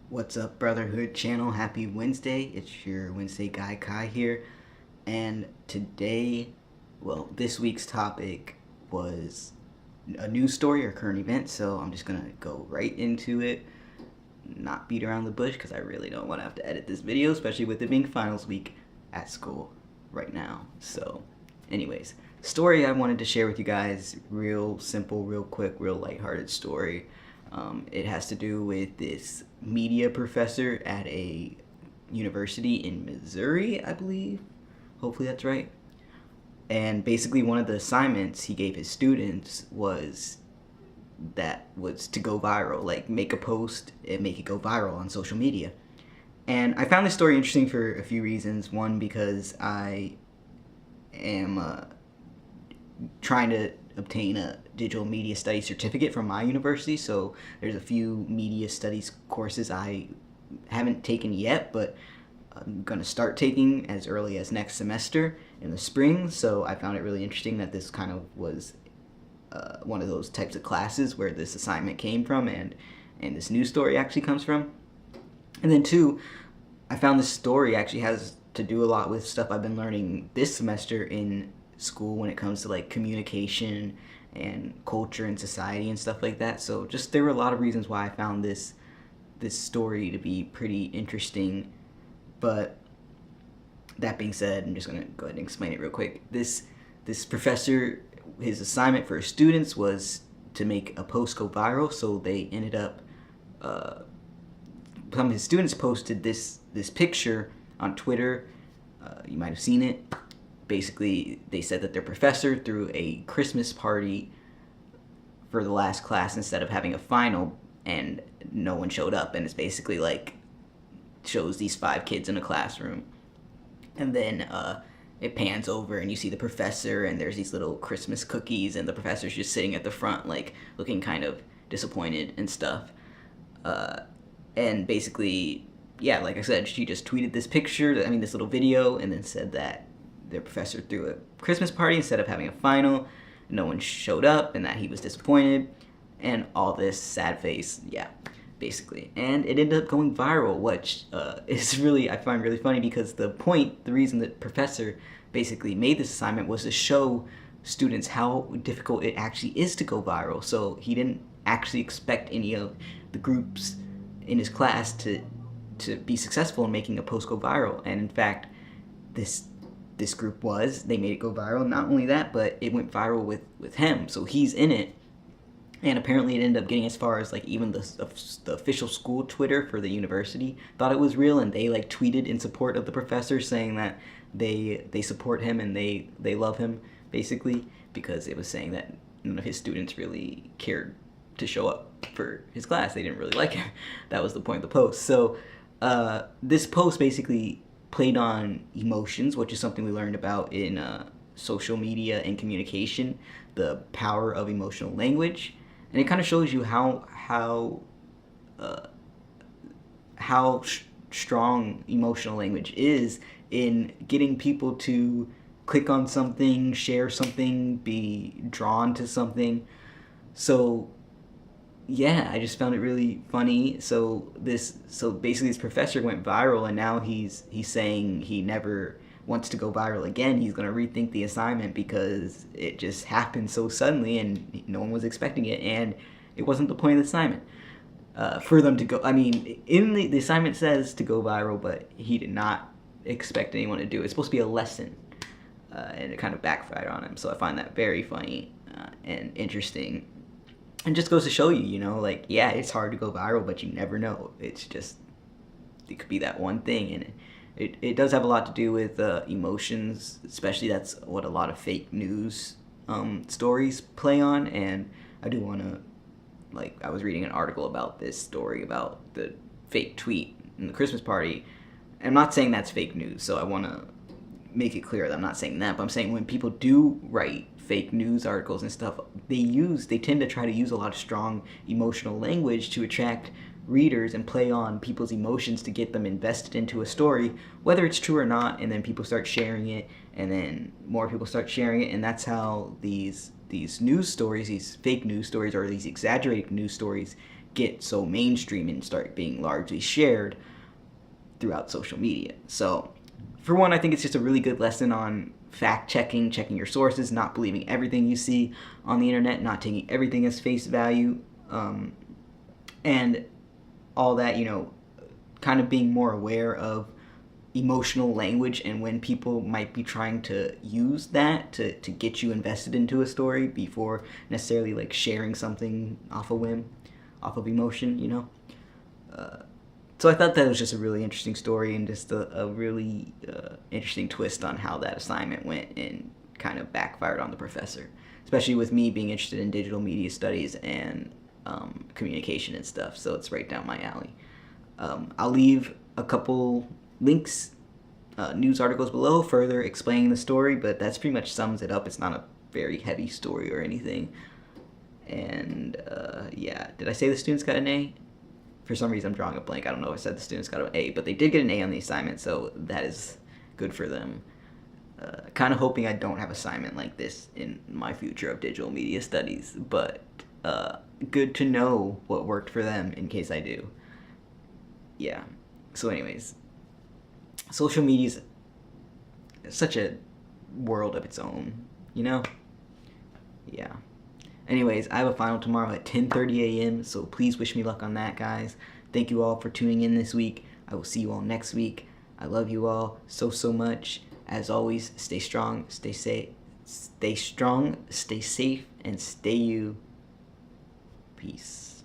What's up, Brotherhood channel? Happy Wednesday. It's your Wednesday guy Kai here. And today, this week's topic was a news story or current event, so I'm just gonna go right into it, not beat around the bush because I really don't want to have to edit this video, especially with it being finals week at school right now. So, anyways, story I wanted to share with you guys, real simple, real quick, real lighthearted story. It has to do with this media professor at a university in Missouri, I believe. Hopefully that's right. And basically, one of the assignments he gave his students was to go viral, like make a post and make it go viral on social media. And I found this story interesting for a few reasons. One, because I am trying to obtain a digital media studies certificate from my university, so there's a few media studies courses I haven't taken yet, but I'm going to start taking as early as next semester in the spring. So I found it really interesting that this kind of was one of those types of classes where this assignment came from, and this news story actually comes from. And then two, I found this story actually has to do a lot with stuff I've been learning this semester in school when it comes to like communication and culture and society and stuff like that. So just there were a lot of reasons why I found this story to be pretty interesting. But that being said, I'm just gonna go ahead and explain it real quick. This professor, his assignment for his students was to make a post go viral. So they ended up some of his students posted this picture on Twitter. You might have seen it. Basically, they said that their professor threw a Christmas party for the last class instead of having a final, and no one showed up. And it's basically like shows these 5 kids in a classroom, and then it pans over and you see the professor, and there's these little Christmas cookies, and the professor's just sitting at the front, like looking kind of disappointed and stuff. And basically, yeah, like I said, she just tweeted this picture, this little video, and then said that their professor threw a Christmas party instead of having a final. No one showed up, and that he was disappointed, and all this sad face, yeah, basically. And it ended up going viral, which is really, I find really funny, because the reason that professor basically made this assignment was to show students how difficult it actually is to go viral. So he didn't actually expect any of the groups in his class to be successful in making a post go viral. And in fact, this group they made it go viral. Not only that, but it went viral with him, so he's in it. And apparently it ended up getting as far as like even the official school Twitter for the university thought it was real, and they like tweeted in support of the professor, saying that they support him and they love him, basically, because it was saying that none of his students really cared to show up for his class. They didn't really like him. That was the point of the post. So this post basically played on emotions, which is something we learned about in social media and communication, the power of emotional language. And it kind of shows you how strong emotional language is in getting people to click on something, share something, be drawn to something. So yeah, I just found it really funny. So basically this professor went viral, and now he's saying he never wants to go viral again. He's going to rethink the assignment because it just happened so suddenly and no one was expecting it, and it wasn't the point of the assignment for them to go. In the assignment says to go viral, but he did not expect anyone to do it. It's supposed to be a lesson, and it kind of backfired on him. So I find that very funny and interesting. And just goes to show you, like, yeah, it's hard to go viral, but you never know. It's just, it could be that one thing. And it does have a lot to do with emotions, especially that's what a lot of fake news stories play on. And I do want to, like, I was reading an article about this story about the fake tweet in the Christmas party. I'm not saying that's fake news, so I want to make it clear that I'm not saying that, but I'm saying when people do write fake news articles and stuff, they tend to try to use a lot of strong emotional language to attract readers and play on people's emotions to get them invested into a story, whether it's true or not, and then people start sharing it, and then more people start sharing it, and that's how these news stories, these fake news stories, or these exaggerated news stories get so mainstream and start being largely shared throughout social media. So, for one, I think it's just a really good lesson on fact checking, checking your sources, not believing everything you see on the internet, not taking everything as face value, and all that, kind of being more aware of emotional language and when people might be trying to use that to get you invested into a story before necessarily like sharing something off a whim, off of emotion. So I thought that was just a really interesting story and just a really interesting twist on how that assignment went and kind of backfired on the professor, especially with me being interested in digital media studies and communication and stuff. So it's right down my alley. I'll leave a couple links, news articles below further explaining the story, but that's pretty much sums it up. It's not a very heavy story or anything. And yeah, did I say the students got an A? For some reason, I'm drawing a blank. I don't know if I said the students got an A, but they did get an A on the assignment, so that is good for them. Kind of hoping I don't have assignment like this in my future of digital media studies, but good to know what worked for them in case I do. Yeah. So anyways, social media is such a world of its own, Yeah. Anyways, I have a final tomorrow at 10:30 a.m., so please wish me luck on that, guys. Thank you all for tuning in this week. I will see you all next week. I love you all so, so much. As always, stay strong, stay safe, and stay you. Peace.